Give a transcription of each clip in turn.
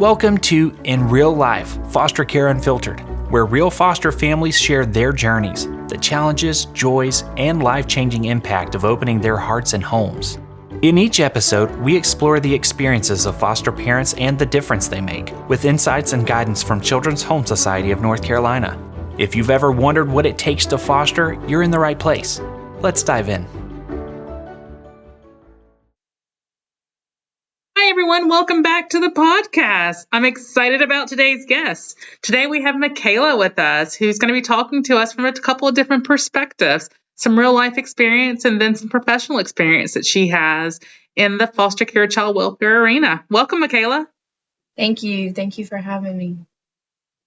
Welcome to In Real Life, Foster Care Unfiltered, where real foster families share their journeys, the challenges, joys, and life-changing impact of opening their hearts and homes. In each episode, we explore the experiences of foster parents and the difference they make, with insights and guidance from Children's Home Society of North Carolina. If you've ever wondered what it takes to foster, you're in the right place. Let's dive in. Hi, everyone. Welcome back to the podcast. I'm excited about today's guest. Today we have Mikaila with us, who's going to be talking to us from a couple of different perspectives, some real life experience and then some professional experience that she has in the foster care child welfare arena. Welcome, Mikaila. Thank you. Thank you for having me.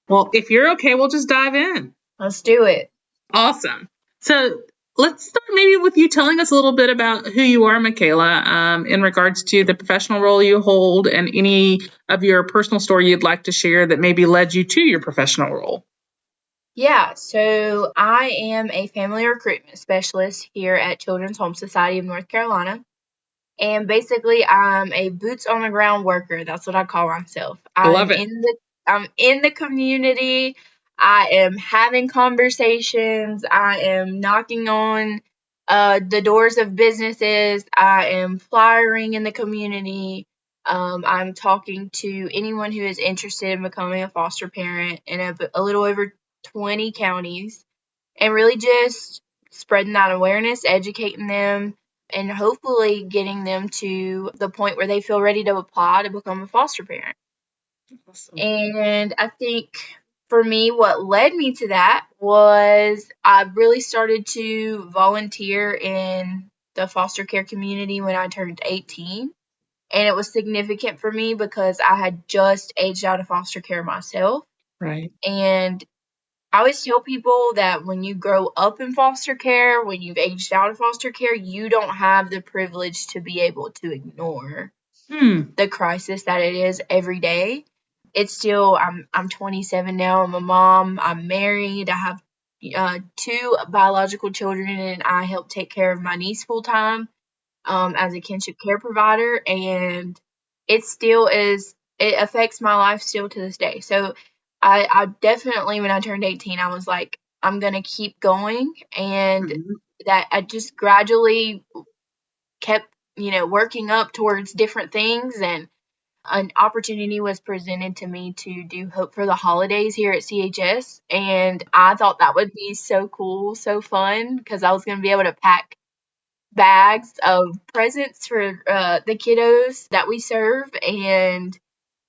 Well, if you're okay, we'll just dive in. Let's do it. Awesome. So let's start maybe with you telling us a little bit about who you are, Mikaila, in regards to the professional role you hold and any of your personal story you'd like to share that maybe led you to your professional role. Yeah, so I am a family recruitment specialist here at Children's Home Society of North Carolina. And basically, I'm a boots on the ground worker. That's what I call myself. Love it. I'm in the community. I am having conversations. I am knocking on the doors of businesses. I am flyering in the community. I'm talking to anyone who is interested in becoming a foster parent in a little over 20 counties, and really just spreading that awareness, educating them, and hopefully getting them to the point where they feel ready to apply to become a foster parent. Awesome. And I think for me, what led me to that was I really started to volunteer in the foster care community when I turned 18. And it was significant for me because I had just aged out of foster care myself. Right. And I always tell people that when you grow up in foster care, when you've aged out of foster care, you don't have the privilege to be able to ignore the crisis that it is every day. It's still, I'm 27 now. I'm a mom. I'm married. I have 2 biological children, and I help take care of my niece full time as a kinship care provider. And it still is, it affects my life still to this day. So I definitely, when I turned 18, I was like, I'm going to keep going. And that I just gradually kept, working up towards different things. And an opportunity was presented to me to do Hope for the Holidays here at CHS. And I thought that would be so cool, so fun, because I was going to be able to pack bags of presents for the kiddos that we serve. And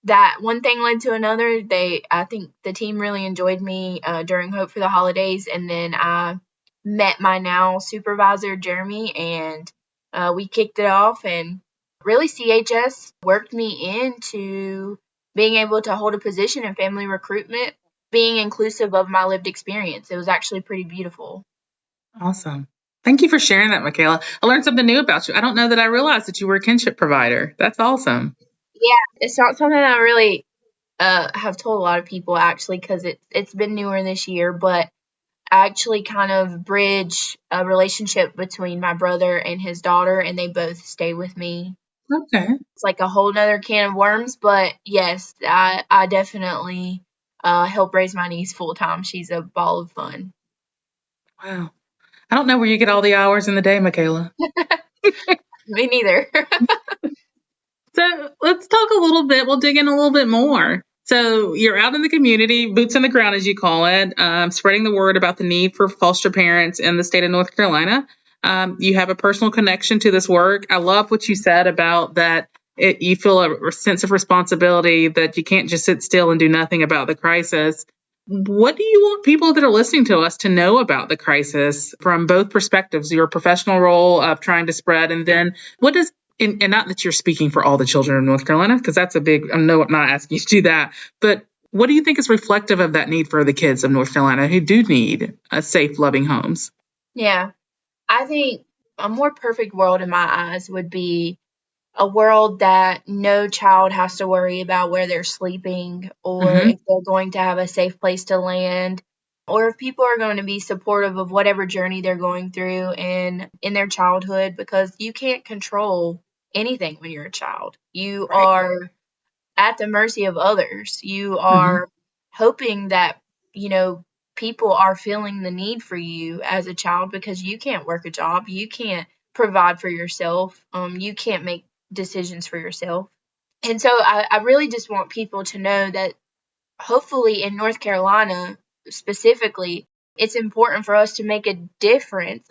that one thing led to another. I think the team really enjoyed me during Hope for the Holidays. And then I met my now supervisor, Jeremy, and we kicked it off. And really, CHS worked me into being able to hold a position in family recruitment, being inclusive of my lived experience. It was actually pretty beautiful. Awesome. Thank you for sharing that, Mikaila. I learned something new about you. I don't know that I realized that you were a kinship provider. That's awesome. Yeah, it's not something I really have told a lot of people, actually, because it's been newer this year, but I actually kind of bridge a relationship between my brother and his daughter, and they both stay with me. Okay. It's like a whole nother can of worms, but yes, I definitely help raise my niece full time. She's a ball of fun. Wow. I don't know where you get all the hours in the day, Mikaila. Me neither. So let's talk a little bit. We'll dig in a little bit more. So you're out in the community, boots on the ground, as you call it, spreading the word about the need for foster parents in the state of North Carolina. You have a personal connection to this work. I love what you said about that. You feel a sense of responsibility that you can't just sit still and do nothing about the crisis. What do you want people that are listening to us to know about the crisis from both perspectives, your professional role of trying to spread, and then what does and not that you're speaking for all the children of North Carolina, because that's a big, no, I'm not asking you to do that, but what do you think is reflective of that need for the kids of North Carolina who do need safe, loving homes? Yeah, I think a more perfect world in my eyes would be a world that no child has to worry about where they're sleeping or if they're going to have a safe place to land, or if people are going to be supportive of whatever journey they're going through in their childhood, because you can't control anything when you're a child. You Right. are at the mercy of others. You are hoping that, people are feeling the need for you as a child because you can't work a job. You can't provide for yourself. You can't make decisions for yourself. And so I really just want people to know that hopefully in North Carolina specifically, it's important for us to make a difference.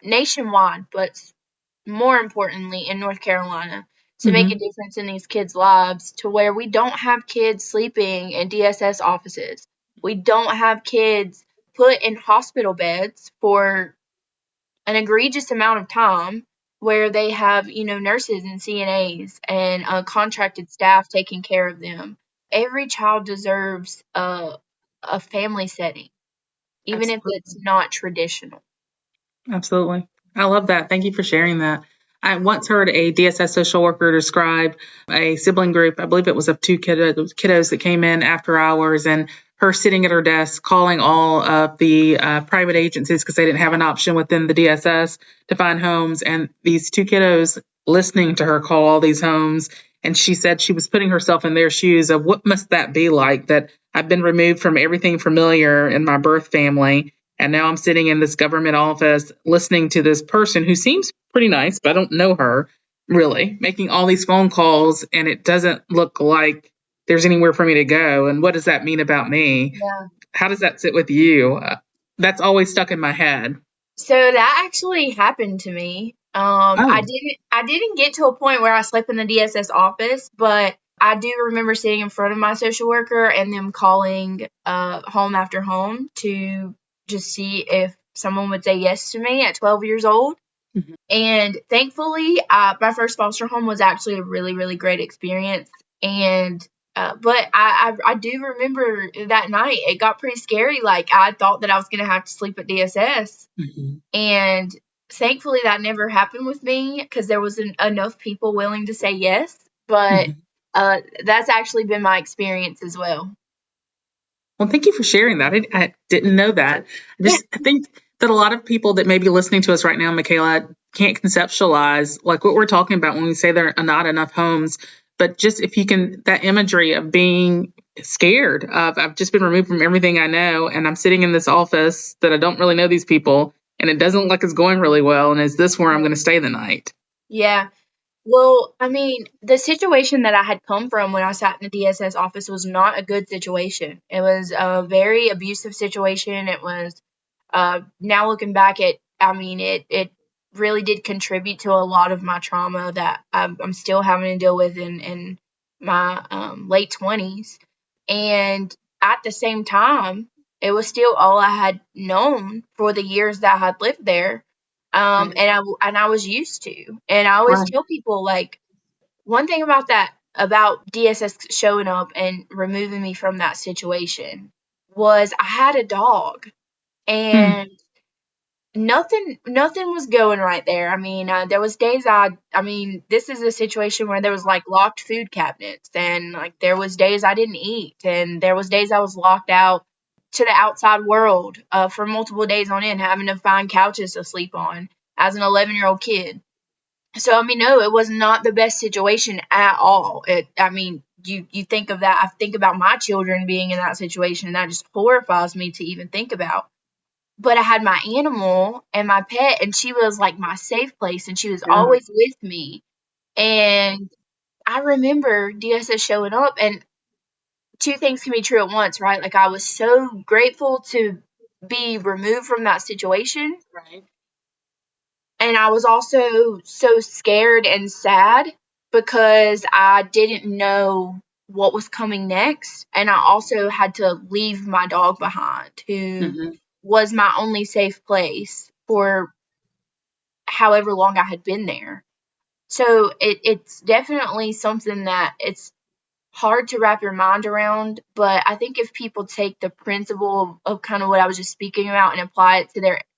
Nationwide, but more importantly in North Carolina, to make a difference in these kids' lives to where we don't have kids sleeping in DSS offices. We don't have kids put in hospital beds for an egregious amount of time where they have, nurses and CNAs and contracted staff taking care of them. Every child deserves a family setting, even if it's not traditional. Absolutely. I love that. Thank you for sharing that. I once heard a DSS social worker describe a sibling group. I believe it was of two kiddos that came in after hours, and her sitting at her desk calling all of the private agencies because they didn't have an option within the DSS to find homes, and these two kiddos listening to her call all these homes. And she said she was putting herself in their shoes of what must that be like, that I've been removed from everything familiar in my birth family, and now I'm sitting in this government office listening to this person who seems pretty nice, but I don't know her really, making all these phone calls, and it doesn't look like there's anywhere for me to go. And what does that mean about me? Yeah. How does that sit with you? That's always stuck in my head. So that actually happened to me. I didn't get to a point where I slept in the DSS office, but I do remember sitting in front of my social worker and them calling home after home to just see if someone would say yes to me at 12 years old. Mhm. And thankfully, my first foster home was actually a really, really great experience. And but I do remember that night it got pretty scary. Like I thought that I was gonna have to sleep at DSS, and thankfully that never happened with me because there wasn't enough people willing to say yes. But that's actually been my experience as well. Well, thank you for sharing that. I didn't know that. I think that a lot of people that may be listening to us right now, Mikaila, can't conceptualize like what we're talking about when we say there are not enough homes. But just if you can, that imagery of being scared of, I've just been removed from everything I know, and I'm sitting in this office that I don't really know these people, and it doesn't look like it's going really well. And is this where I'm going to stay the night? Yeah. Well, I mean, the situation that I had come from when I sat in the DSS office was not a good situation. It was a very abusive situation. It was, now looking back it really did contribute to a lot of my trauma that I'm still having to deal with in my late 20s. And at the same time, it was still all I had known for the years that I had lived there. And I was used to. And I always Right. tell people, like, one thing about DSS showing up and removing me from that situation was I had a dog, Hmm. and nothing was going right there. I mean, there was days this is a situation where there was like locked food cabinets, and like there was days I didn't eat, and there was days I was locked out to the outside world for multiple days on end, having to find couches to sleep on as an 11-year-old kid. So I mean, no, it was not the best situation at all. You think of that. I think about my children being in that situation, and that just horrifies me to even think about. But I had my animal and my pet, and she was like my safe place, and she was Yeah. always with me. And I remember DSS showing up, and two things can be true at once, right? Like I was so grateful to be removed from that situation, Right. and I was also so scared and sad because I didn't know what was coming next. And I also had to leave my dog behind, who Hmm. was my only safe place for however long I had been there. So it's definitely something that it's hard to wrap your mind around, but I think if people take the principle of kind of what I was just speaking about and apply it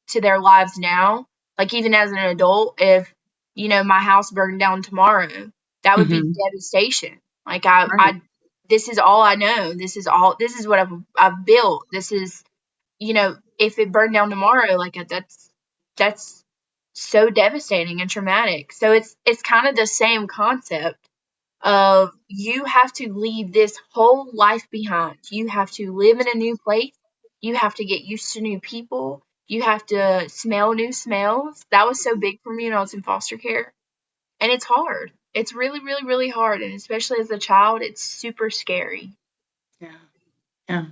to their lives now, like even as an adult, if my house burned down tomorrow, that would be Hmm. devastation. Like Right. this is all I know. This is what I've built. This is, if it burned down tomorrow, like that's so devastating and traumatic. So it's kind of the same concept. of you have to leave this whole life behind. You have to live in a new place. You have to get used to new people. You have to smell new smells. That was so big for me when I was in foster care. And it's hard. It's really, really, really hard. And especially as a child, it's super scary. Yeah. Yeah.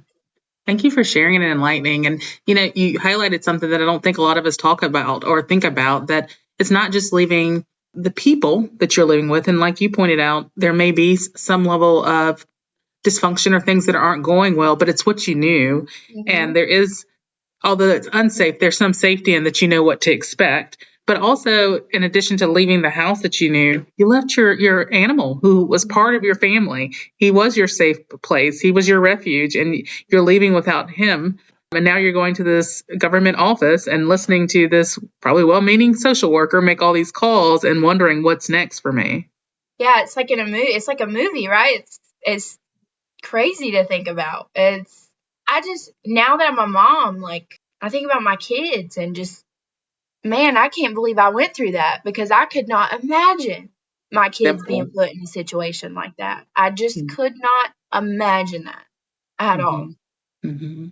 Thank you for sharing and enlightening. And, you highlighted something that I don't think a lot of us talk about or think about, that it's not just leaving the people that you're living with. And like you pointed out, there may be some level of dysfunction or things that aren't going well, but it's what you knew. And there is, although it's unsafe, there's some safety in that you know what to expect. But also, in addition to leaving the house that you knew, you left your animal who was part of your family. He was your safe place. He was your refuge, and you're leaving without him. And now you're going to this government office and listening to this probably well-meaning social worker make all these calls and wondering what's next for me. Yeah, it's like in a movie. It's like a movie, right? It's crazy to think about. Now that I'm a mom, like, I think about my kids and just, man, I can't believe I went through that, because I could not imagine my kids being put in a situation like that. I just could not imagine that at all. Mm-hmm.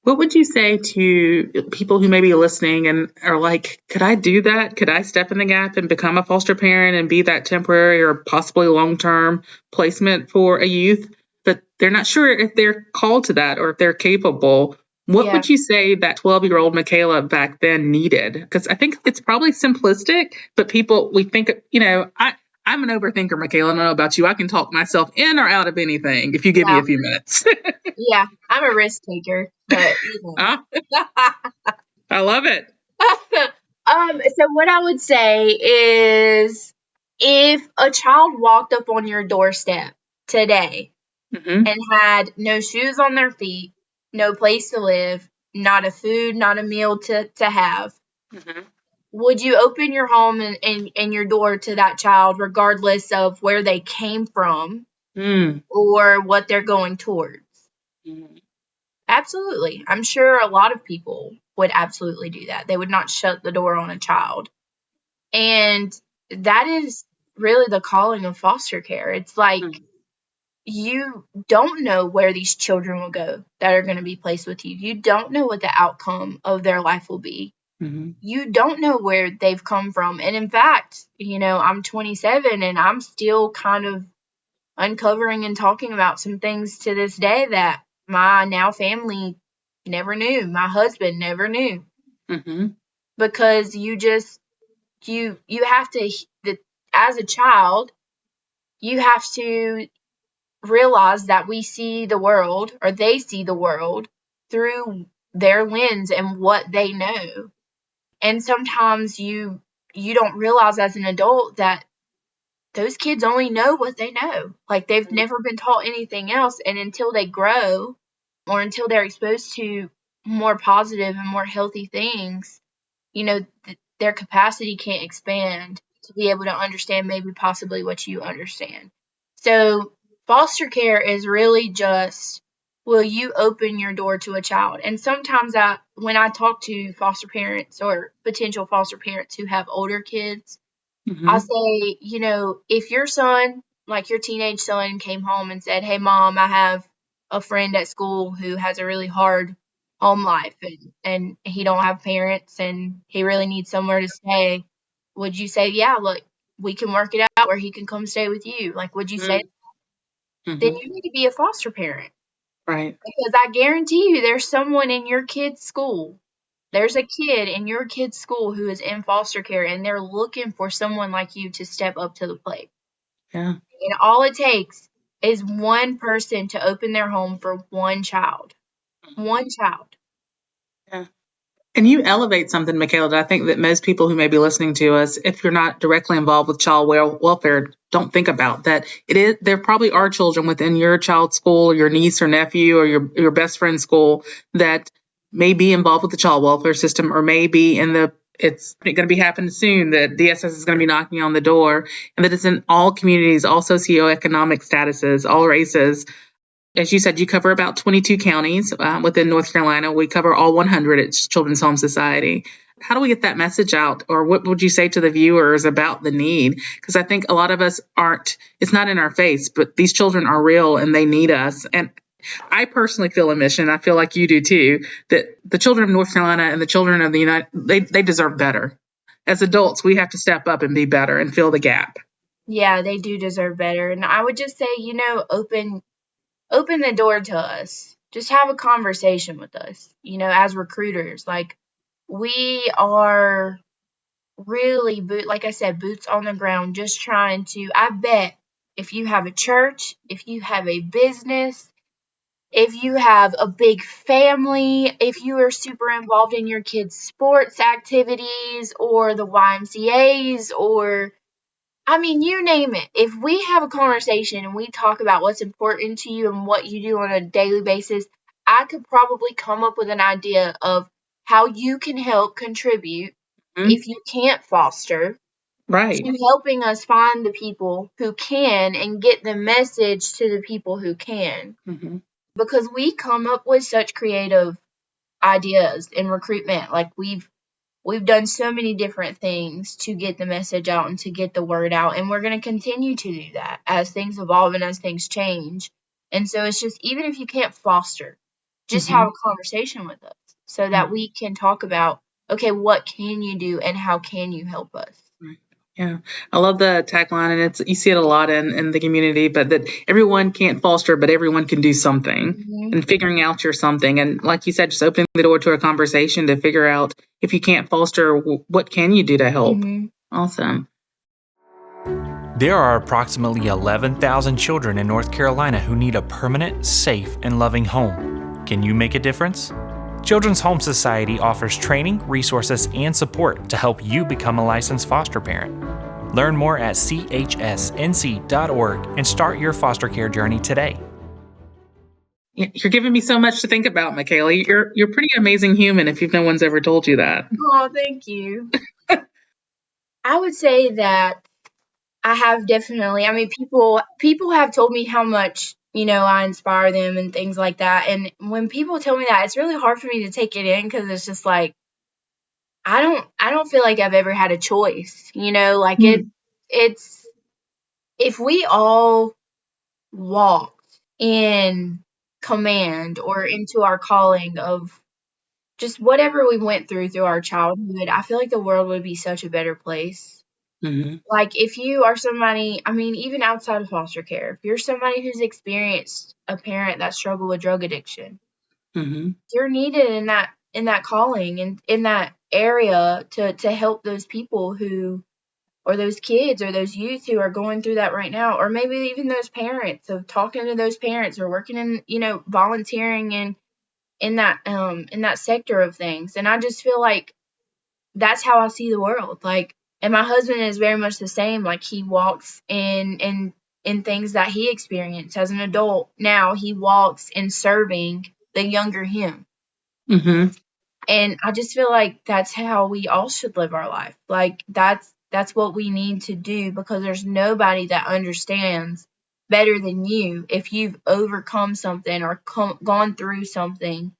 What would you say to people who may be listening and are like, could I do that? Could I step in the gap and become a foster parent and be that temporary or possibly long-term placement for a youth? But they're not sure if they're called to that or if they're capable. What would you say that 12-year-old Mikaila back then needed? Because I think it's probably simplistic, but we think, I'm an overthinker, Mikaila. I don't know about you. I can talk myself in or out of anything if you give me a few minutes. Yeah, I'm a risk taker, but I love it. So what I would say is, if a child walked up on your doorstep today and had no shoes on their feet, no place to live, not a food, not a meal to have, would you open your home and your door to that child, regardless of where they came from or what they're going towards? Absolutely. I'm sure a lot of people would absolutely do that. They would not shut the door on a child. And that is really the calling of foster care. It's like, you don't know where these children will go that are going to be placed with you. You don't know what the outcome of their life will be. You don't know where they've come from. And in fact, I'm 27 and I'm still kind of uncovering and talking about some things to this day that my now family never knew. My husband never knew. Because you have to, as a child, you have to realize that we see the world, or they see the world, through their lens and what they know. And sometimes you don't realize as an adult that those kids only know what they know. Like, they've never been taught anything else. And until they grow, or until they're exposed to more positive and more healthy things, their capacity can't expand to be able to understand maybe possibly what you understand. So foster care is really just, will you open your door to a child? And sometimes when I talk to foster parents or potential foster parents who have older kids, I say, if your son, like your teenage son, came home and said, "Hey, Mom, I have a friend at school who has a really hard home life, and he don't have parents, and he really needs somewhere to stay," would you say, "Yeah, look, we can work it out where he can come stay with you"? Like, would you say that? Then you need to be a foster parent. Right. Because I guarantee you there's someone in your kid's school. There's a kid in your kid's school who is in foster care, and they're looking for someone like you to step up to the plate. Yeah. And all it takes is one person to open their home for one child. One child. Yeah. And you elevate something, Mikaila, that I think that most people who may be listening to us, if you're not directly involved with child welfare, don't think about that. There probably are children within your child's school, your niece or nephew, or your best friend's school that may be involved with the child welfare system, or may be it's going to be happening soon, that DSS is going to be knocking on the door, and that it's in all communities, all socioeconomic statuses, all races. As you said, you cover about 22 counties within North Carolina. We cover all 100 at Children's Home Society. how do we get that message out? Or what would you say to the viewers about the need? Because I think a lot of us aren't, it's not in our face, but these children are real and they need us. And I personally feel a mission. I feel like you do too, that the children of North Carolina and the children of the they deserve better. As adults, we have to step up and be better and fill the gap. Yeah, they do deserve better. And I would just say, open the door to us. Just have a conversation with us, as recruiters. Like, we are really, like I said, boots on the ground, just trying to. I bet if you have a church, if you have a business, if you have a big family, if you are super involved in your kids' sports activities or the YMCAs, or I mean, you name it. If we have a conversation and we talk about what's important to you and what you do on a daily basis, I could probably come up with an idea of how you can help contribute if you can't foster Right. to helping us find the people who can and get the message to the people who can. Mm-hmm. Because we come up with such creative ideas in recruitment. Like, we've done so many different things to get the message out and to get the word out, and we're going to continue to do that as things evolve and as things change. And so it's just, even if you can't foster, just have a conversation with us so that we can talk about, okay, what can you do and how can you help us? Yeah, I love the tagline, and you see it a lot in the community, but that everyone can't foster, but everyone can do something, and figuring out your something. And like you said, just opening the door to a conversation to figure out if you can't foster, what can you do to help? Awesome. There are approximately 11,000 children in North Carolina who need a permanent, safe, and loving home. Can you make a difference? Children's Home Society offers training, resources, and support to help you become a licensed foster parent. Learn more at chsnc.org and start your foster care journey today. You're giving me so much to think about, Mikaila. You're a pretty amazing human if no one's ever told you that. Oh, thank you. I would say that I have definitely. I mean, people have told me how much, I inspire them and things like that. And when people tell me that, it's really hard for me to take it in, because it's just like, I don't feel like I've ever had a choice, like it's if we all walked in command or into our calling of just whatever we went through our childhood, I feel like the world would be such a better place. Like, if you are somebody, I mean, even outside of foster care, if you're somebody who's experienced a parent that struggled with drug addiction, you're needed in that calling and in that area to help those people or those kids or those youth who are going through that right now, or maybe even those parents, of talking to those parents or working in, volunteering in that sector of things. And I just feel like that's how I see the world. Like, and my husband is very much the same. Like, he walks in things that he experienced as an adult. Now he walks in serving the younger him. And I just feel like that's how we all should live our life. Like, that's what we need to do, because there's nobody that understands better than you if you've overcome something or gone through something,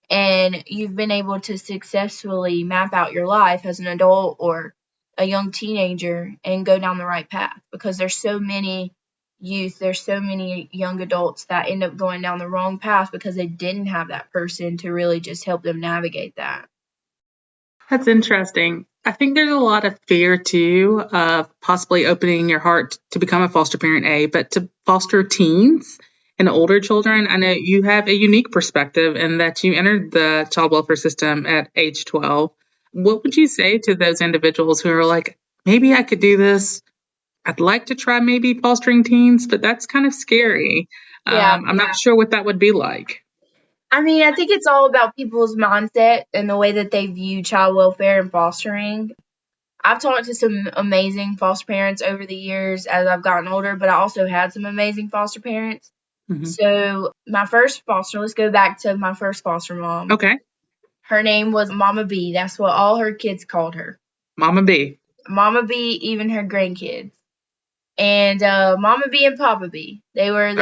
and you've been able to successfully map out your life as an adult or a young teenager and go down the right path. Because there's so many there's so many young adults that end up going down the wrong path because they didn't have that person to really just help them navigate that. That's interesting. I think there's a lot of fear too of possibly opening your heart to become a foster parent, but to foster teens and older children. I know you have a unique perspective in that you entered the child welfare system at age 12. What would you say to those individuals who are like, maybe I could do this? I'd like to try maybe fostering teens, but that's kind of scary. Yeah. I'm not sure what that would be like. I mean, I think it's all about people's mindset and the way that they view child welfare and fostering. I've talked to some amazing foster parents over the years as I've gotten older, but I also had some amazing foster parents. So my first foster, let's go back to my first foster mom. Okay. Her name was Mama B. That's what all her kids called her. Mama B. Mama B, even her grandkids. And Mama B and Papa B. They were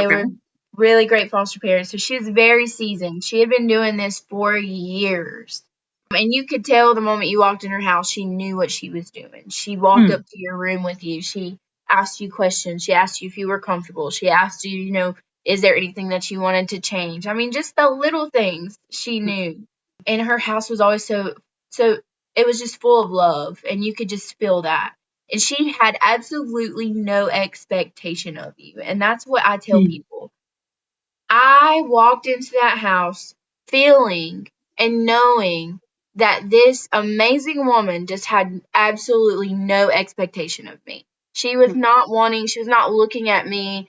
really great foster parents. So she was very seasoned. She had been doing this for years. And you could tell the moment you walked in her house, she knew what she was doing. She walked up to your room with you. She asked you questions. She asked you if you were comfortable. She asked you, is there anything that you wanted to change? I mean, just the little things she knew. And her house was always so it was just full of love, and you could just feel that. And she had absolutely no expectation of you. And that's what I tell people. I walked into that house feeling and knowing that this amazing woman just had absolutely no expectation of me. She was not looking at me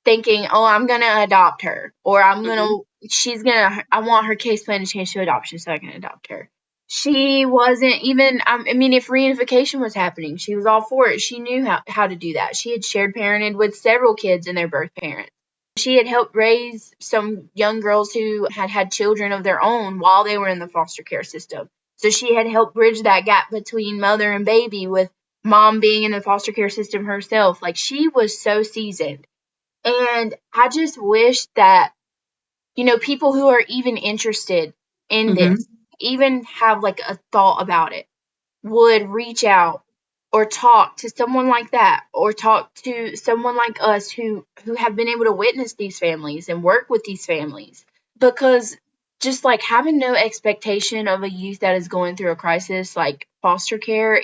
thinking, oh, I'm going to adopt her, or I want her case plan to change to adoption so I can adopt her. She wasn't even, if reunification was happening, she was all for it. She knew how to do that. She had shared parented with several kids and their birth parents. She had helped raise some young girls who had had children of their own while they were in the foster care system. So she had helped bridge that gap between mother and baby, with mom being in the foster care system herself. Like, she was so seasoned. And I just wish that, people who are even interested in this, even have like a thought about it, would reach out or talk to someone like that, or talk to someone like us who have been able to witness these families and work with these families. Because just like having no expectation of a youth that is going through a crisis like foster care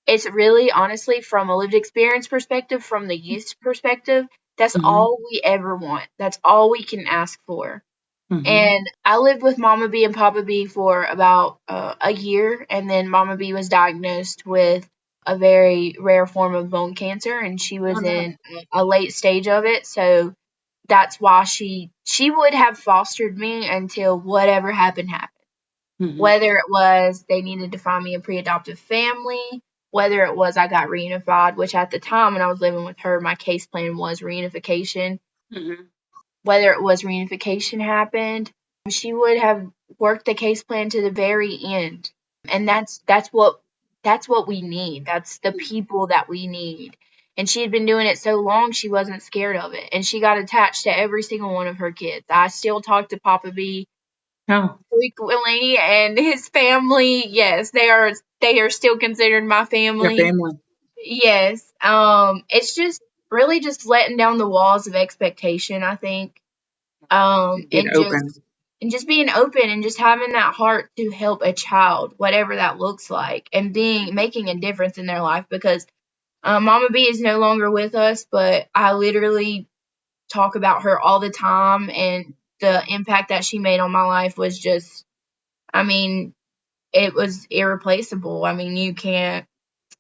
it's really, honestly, from a lived experience perspective, from the youth's perspective, that's all we ever want. That's all we can ask for. And I lived with Mama B and Papa B for about a year, and then Mama B was diagnosed with a very rare form of bone cancer, and she was in a late stage of it. So that's why she would have fostered me until whatever happened happened. Whether it was they needed to find me a pre-adoptive family, whether it was I got reunified, which at the time when I was living with her, my case plan was reunification. Whether it was reunification happened, she would have worked the case plan to the very end. And that's what we need. That's the people that we need. And she had been doing it so long, she wasn't scared of it. And she got attached to every single one of her kids. I still talk to Papa B frequently, and his family, yes, they are still considered my family. Your family. Yes. It's just really just letting down the walls of expectation, I think. Being open. And just being open, and just having that heart to help a child, whatever that looks like, and making a difference in their life. Because Mama B is no longer with us, but I literally talk about her all the time, and the impact that she made on my life was just, it was irreplaceable. You can't.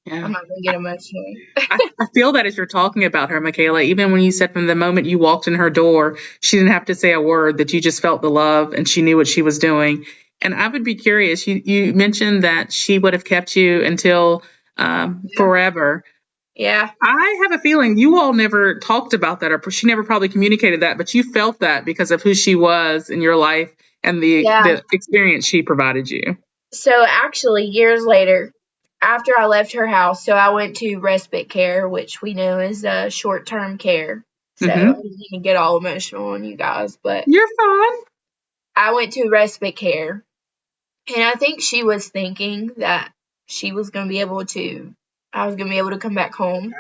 Yeah. I'm not gonna get emotional. I feel that as you're talking about her, Mikaila, even when you said from the moment you walked in her door, she didn't have to say a word, that you just felt the love and she knew what she was doing. And I would be curious, you mentioned that she would have kept you until forever. Yeah. I have a feeling you all never talked about that, or she never probably communicated that, but you felt that because of who she was in your life and the experience she provided you. So actually, years later, after I left her house, so I went to respite care, which we know is short-term care. So I didn't even get all emotional on you guys, but You're fine. I went to respite care, and I think she was thinking that I was going to be able to come back home,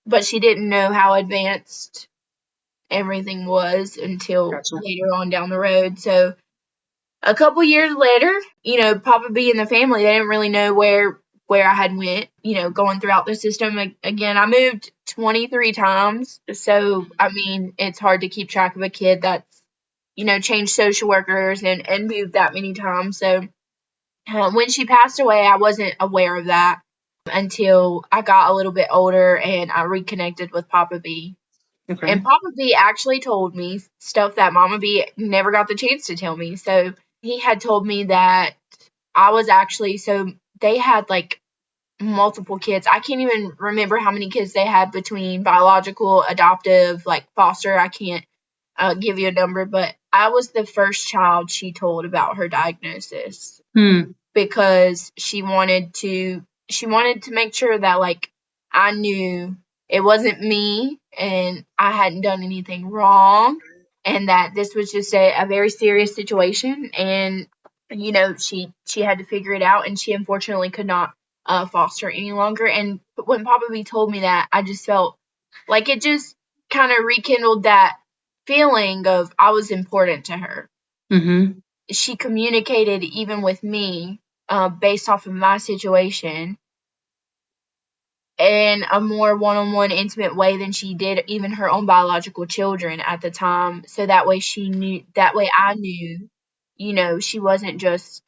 but she didn't know how advanced everything was until later on down the road. So a couple years later, Papa B and the family, they didn't really know where I had went, going throughout the system. Again, I moved 23 times. So, it's hard to keep track of a kid that's, changed social workers and moved that many times. So, when she passed away, I wasn't aware of that until I got a little bit older and I reconnected with Papa B. Okay. And Papa B actually told me stuff that Mama B never got the chance to tell me. So he had told me that I was actually, so they had like multiple kids. I can't even remember how many kids they had between biological, adoptive, like foster. I can't give you a number, but I was the first child she told about her diagnosis. Because she wanted to make sure that like I knew it wasn't me and I hadn't done anything wrong, and that this was just a very serious situation, and she had to figure it out, and she unfortunately could not foster any longer. And when Papa B told me that, I just felt like it just kind of rekindled that feeling of I was important to her. Mm-hmm. She communicated even with me based off of my situation in a more one-on-one intimate way than she did even her own biological children at the time. So that way I knew, she wasn't just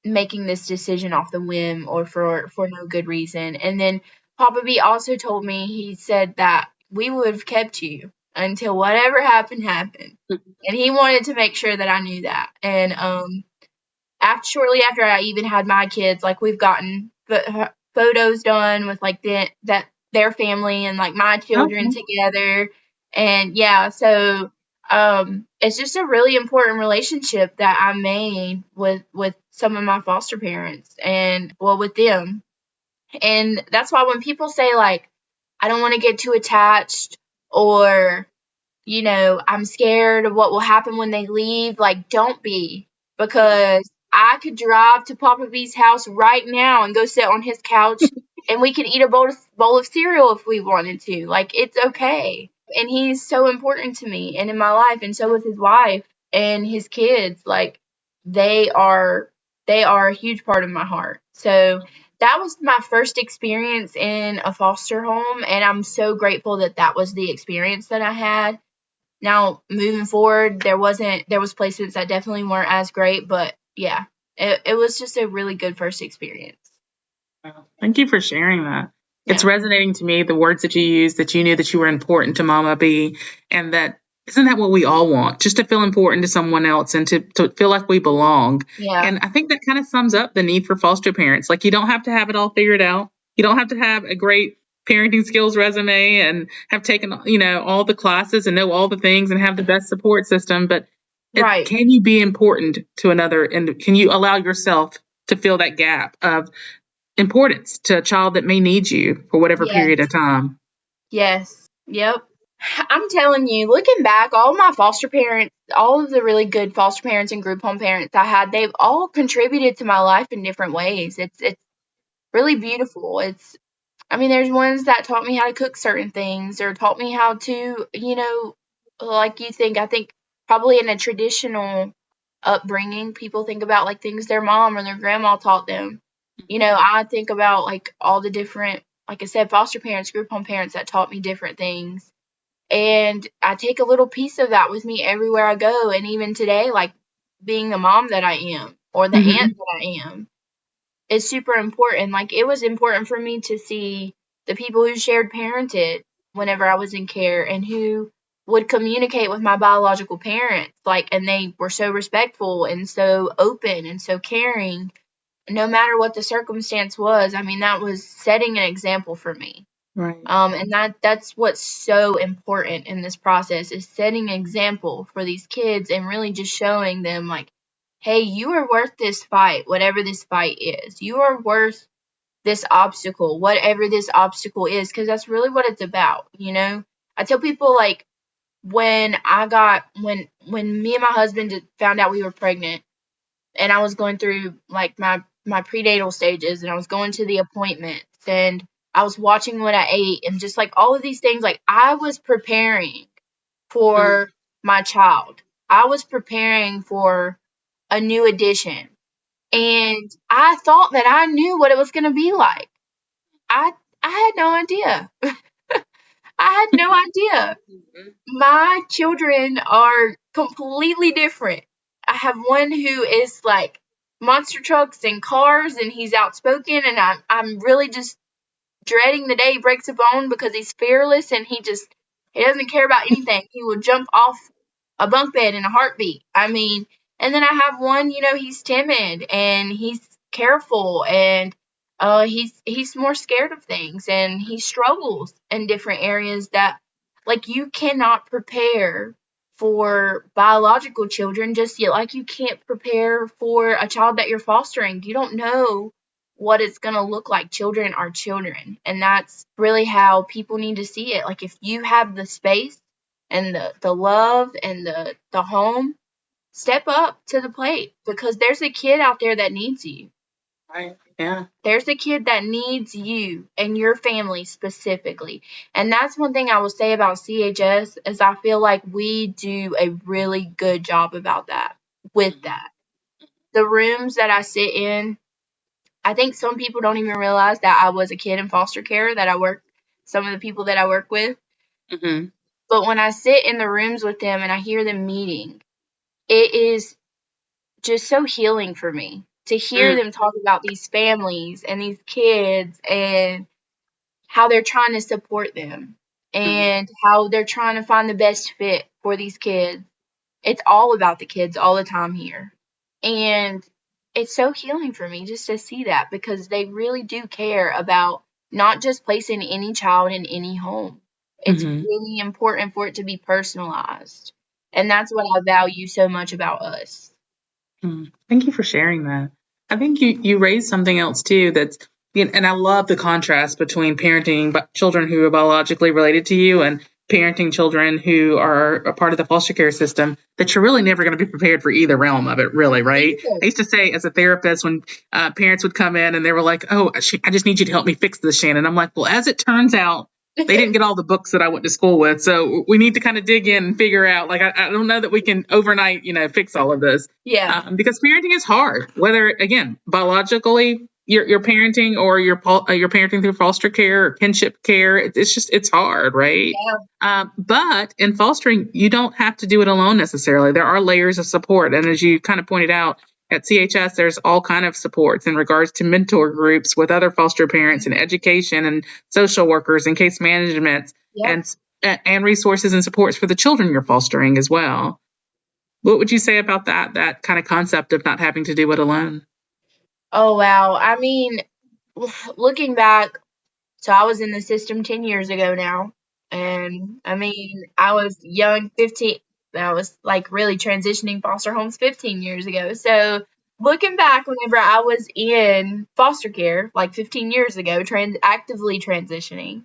making this decision off the whim or for no good reason. And then Papa B also told me, he said that we would have kept you until whatever happened. And he wanted to make sure that I knew that. And shortly after I even had my kids, like, we've gotten photos done with like their family and like my children together. And yeah, so it's just a really important relationship that I made with some of my foster parents, and well, with them. And that's why when people say like, I don't want to get too attached, or I'm scared of what will happen when they leave, like, don't be, because I could drive to Papa B's house right now and go sit on his couch and we could eat a bowl of cereal if we wanted to. Like, it's okay. And he's so important to me and in my life, and so is his wife and his kids. Like, they are a huge part of my heart. So that was my first experience in a foster home, and I'm so grateful that that was the experience that I had. Now, moving forward, there was placements that definitely weren't as great, but yeah, it was just a really good first experience. Wow. Thank you for sharing that. Yeah. It's resonating to me, the words that you used, that you knew that you were important to Mama B, and that isn't that what we all want? Just to feel important to someone else and to feel like we belong. Yeah. And I think that kind of sums up the need for foster parents. Like, you don't have to have it all figured out. You don't have to have a great parenting skills resume and have taken, all the classes and know all the things and have the best support system. But Right. can you be important to another? And can you allow yourself to fill that gap of importance to a child that may need you for whatever period of time? Yes. Yep. I'm telling you, looking back, all my foster parents, all of the really good foster parents and group home parents I had, they've all contributed to my life in different ways. It's really beautiful. There's ones that taught me how to cook certain things, or taught me how to, like, I think probably in a traditional upbringing, people think about like things their mom or their grandma taught them. I think about like all the different, like I said, foster parents, group home parents that taught me different things. And I take a little piece of that with me everywhere I go. And even today, like, being the mom that I am, or the aunt that I am, is super important. Like, it was important for me to see the people who shared parented whenever I was in care, and who would communicate with my biological parents, like, and they were so respectful and so open and so caring, no matter what the circumstance was. That was setting an example for me. Right. And that's what's so important in this process, is setting an example for these kids and really just showing them, like, hey, you are worth this fight, whatever this fight is. You are worth this obstacle, whatever this obstacle is, because that's really what it's about. I tell people, like, when me and my husband found out we were pregnant, and I was going through like my prenatal stages, and I was going to the appointments, and I was watching what I ate, and just like all of these things, like, I was preparing for my child. I was preparing for a new addition. And I thought that I knew what it was going to be like. I had no idea. I had no idea. My children are completely different. I have one who is like monster trucks and cars, and he's outspoken, and I'm really just dreading the day he breaks a bone, because he's fearless, and he doesn't care about anything. He will jump off a bunk bed in a heartbeat. And then I have one, he's timid and he's careful, and he's more scared of things, and he struggles in different areas that, like, you cannot prepare for biological children just yet, like you can't prepare for a child that you're fostering. You don't know what it's going to look like. Children are children, and that's really how people need to see it. Like, if you have the space and the love and the home step up to the plate, because there's a kid out there that needs you. Right. Yeah. There's a kid that needs you and your family specifically. And that's one thing I will say about CHS is I feel like we do a really good job about that, with that. The rooms that I sit in, I think some people don't even realize that I was a kid in foster care, some of the people that I work with. Mm-hmm. But when I sit in the rooms with them and I hear them meeting, it is just so healing for me to hear them talk about these families and these kids and how they're trying to support them and how they're trying to find the best fit for these kids. It's all about the kids all the time here. And it's so healing for me just to see that, because they really do care about not just placing any child in any home. It's really important for it to be personalized. And that's what I value so much about us. Thank you for sharing that. I think you raised something else too that's, and I love the contrast between parenting children who are biologically related to you and parenting children who are a part of the foster care system, that you're really never going to be prepared for either realm of it, really, right? I used to say as a therapist when parents would come in and they were like, oh, I just need you to help me fix this, Shannon. I'm like, well, as it turns out, they didn't get all the books that I went to school with. So we need to kind of dig in and figure out, like, I don't know that we can overnight, fix all of this. Yeah. Because parenting is hard, whether, again, biologically you're parenting or you're parenting through foster care or kinship care. It's hard, right? But in fostering, you don't have to do it alone necessarily. There are layers of support. And as you kind of pointed out, at CHS, there's all kind of supports in regards to mentor groups with other foster parents and education and social workers and case management and resources and supports for the children you're fostering as well. What would you say about that kind of concept of not having to do it alone? Oh, wow. I mean, looking back, so I was in the system 10 years ago now. And I mean, I was young, 15. I was like really transitioning foster homes 15 years ago. So looking back, whenever I was in foster care, like 15 years ago, actively transitioning,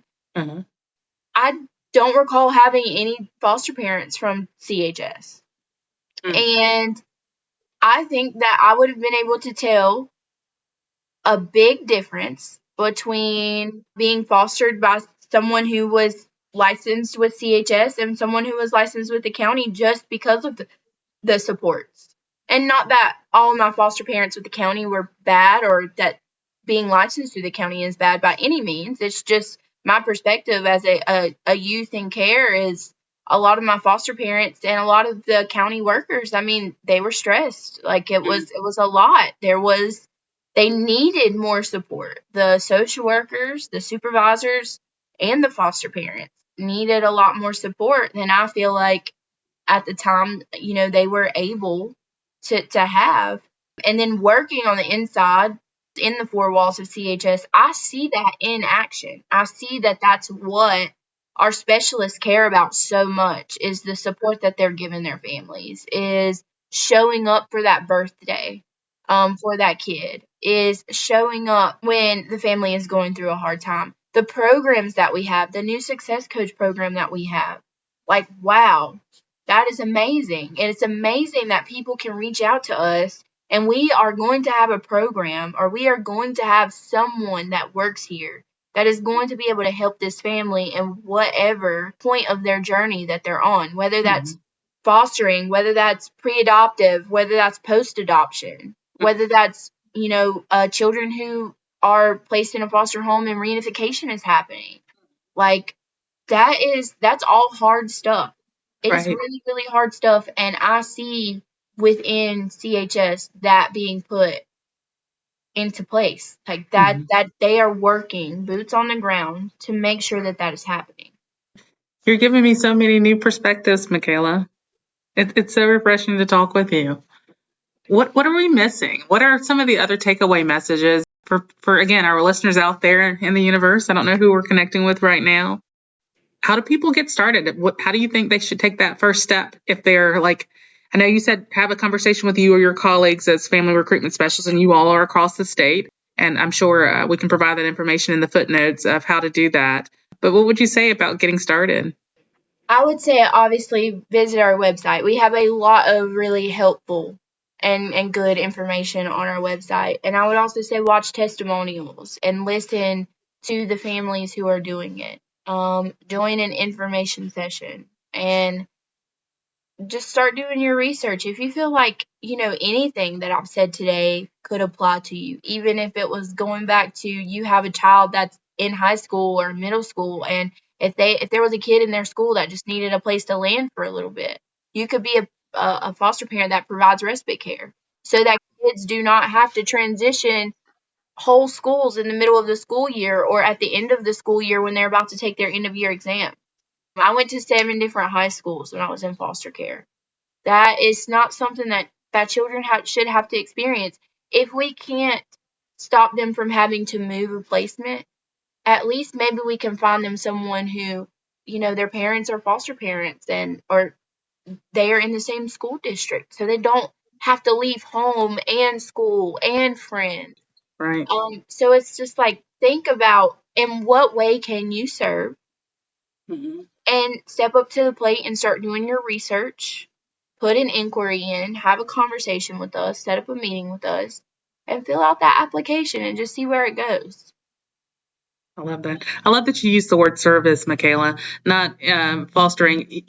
I don't recall having any foster parents from CHS. And I think that I would have been able to tell a big difference between being fostered by someone who was licensed with CHS and someone who was licensed with the county, just because of the supports. And not that all of my foster parents with the county were bad, or that being licensed through the county is bad by any means. It's just my perspective as a youth in care is a lot of my foster parents and a lot of the county workers, I mean, they were stressed. Like it was a lot. They needed more support. The social workers, the supervisors, and the foster parents needed a lot more support than I feel like at the time, they were able to have. And then working on the inside in the four walls of CHS, I see that in action. I see that that's what our specialists care about so much, is the support that they're giving their families, is showing up for that birthday for that kid, is showing up when the family is going through a hard time. The programs that we have, the new success coach program that we have, like, wow, that is amazing. And it's amazing that people can reach out to us, and we are going to have a program, or we are going to have someone that works here that is going to be able to help this family in whatever point of their journey that they're on, whether that's fostering, whether that's pre-adoptive, whether that's post-adoption, whether that's, children who are placed in a foster home and reunification is happening. Like, that's all hard stuff. It is really, really hard stuff. And I see within CHS that being put into place, like that they are working boots on the ground to make sure that that is happening. You're giving me so many new perspectives, Mikaila. It's so refreshing to talk with you. What are we missing? What are some of the other takeaway messages for again, our listeners out there in the universe? I don't know who we're connecting with right now. How do people get started? How do you think they should take that first step if they're like, I know you said have a conversation with you or your colleagues as family recruitment specialists, and you all are across the state. And I'm sure we can provide that information in the footnotes of how to do that. But what would you say about getting started? I would say obviously visit our website. We have a lot of really helpful and good information on our website. And I would also say watch testimonials and listen to the families who are doing it. Join an information session and just start doing your research. If you feel like, anything that I've said today could apply to you, even if it was going back to you have a child that's in high school or middle school, and if there was a kid in their school that just needed a place to land for a little bit, you could be a foster parent that provides respite care so that kids do not have to transition whole schools in the middle of the school year or at the end of the school year when they're about to take their end of year exam. I went to 7 different high schools when I was in foster care. That is not something that children should have to experience. If we can't stop them from having to move or placement, at least maybe we can find them someone who, their parents are foster parents or they are in the same school district, so they don't have to leave home and school and friends. Right. So it's just like, think about in what way can you serve, and step up to the plate and start doing your research. Put an inquiry in, have a conversation with us, set up a meeting with us, and fill out that application and just see where it goes. I love that. I love that you use the word service, Mikaila, not fostering.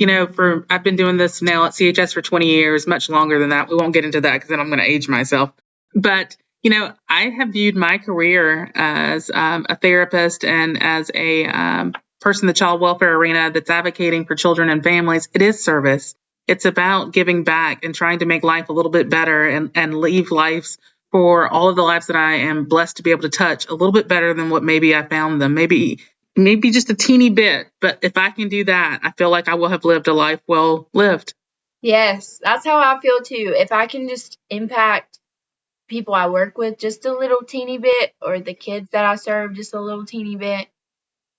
I've been doing this now at CHS for 20 years, much longer than that. We won't get into that because then I'm going to age myself. But, I have viewed my career as a therapist and as a person in the child welfare arena that's advocating for children and families. It is service. It's about giving back and trying to make life a little bit better and leave lives for all of the lives that I am blessed to be able to touch a little bit better than what maybe I found them. Maybe just a teeny bit. But if I can do that, I feel like I will have lived a life well lived. Yes, that's how I feel too. If I can just impact people I work with just a little teeny bit, or the kids that I serve just a little teeny bit,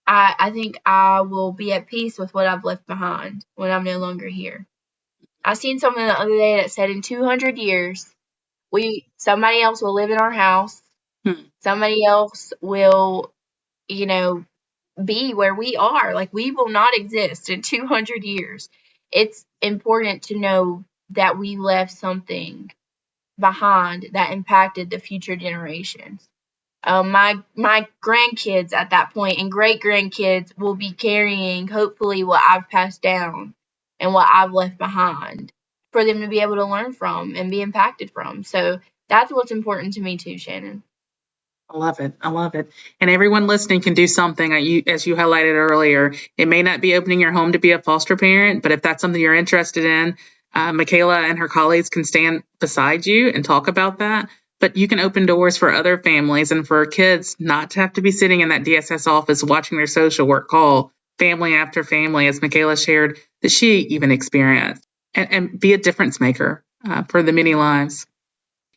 I think I will be at peace with what I've left behind when I'm no longer here. I seen something the other day that said in 200 years, somebody else will live in our house. Somebody else will, be where we are. Like, we will not exist in 200 years. It's important to know that we left something behind that impacted the future generations. My grandkids at that point and great grandkids will be carrying hopefully what I've passed down and what I've left behind for them to be able to learn from and be impacted from. So that's what's important to me too, Shannon. I love it. I love it. And everyone listening can do something, as you highlighted earlier. It may not be opening your home to be a foster parent, but if that's something you're interested in, Mikaila and her colleagues can stand beside you and talk about that. But you can open doors for other families and for kids not to have to be sitting in that DSS office watching their social work call family after family, as Mikaila shared that she even experienced, and be a difference maker for the many lives.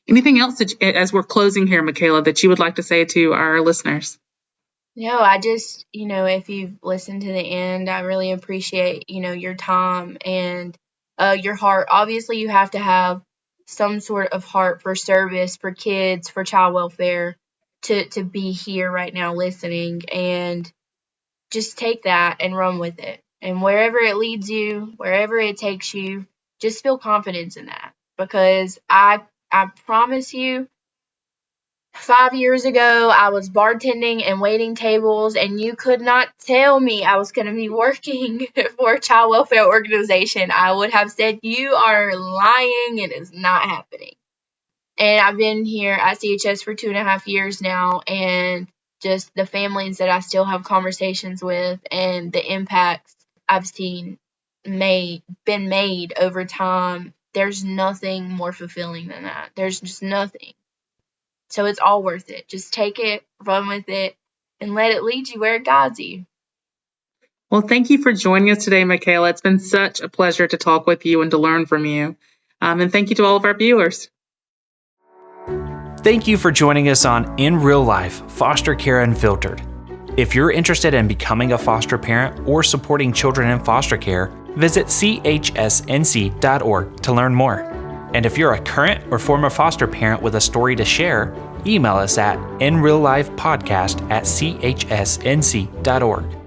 Anything else as we're closing here, Mikaila, that you would like to say to our listeners? No, I just, if you've listened to the end, I really appreciate, your time and your heart. Obviously, you have to have some sort of heart for service, for kids, for child welfare to be here right now listening, and just take that and run with it. And wherever it leads you, wherever it takes you, just feel confidence in that, because I promise you, 5 years ago, I was bartending and waiting tables, and you could not tell me I was going to be working for a child welfare organization. I would have said, you are lying. It is not happening. And I've been here at CHS for 2.5 years now, and just the families that I still have conversations with and the impacts I've seen been made over time, there's nothing more fulfilling than that. There's just nothing. So it's all worth it. Just take it, run with it, and let it lead you where it guides you. Well, thank you for joining us today, Mikaila. It's been such a pleasure to talk with you and to learn from you. And thank you to all of our viewers. Thank you for joining us on In Real Life, Foster Care Unfiltered. If you're interested in becoming a foster parent or supporting children in foster care, visit CHSNC.org to learn more. And if you're a current or former foster parent with a story to share, email us at inreallifepodcast@chsnc.org.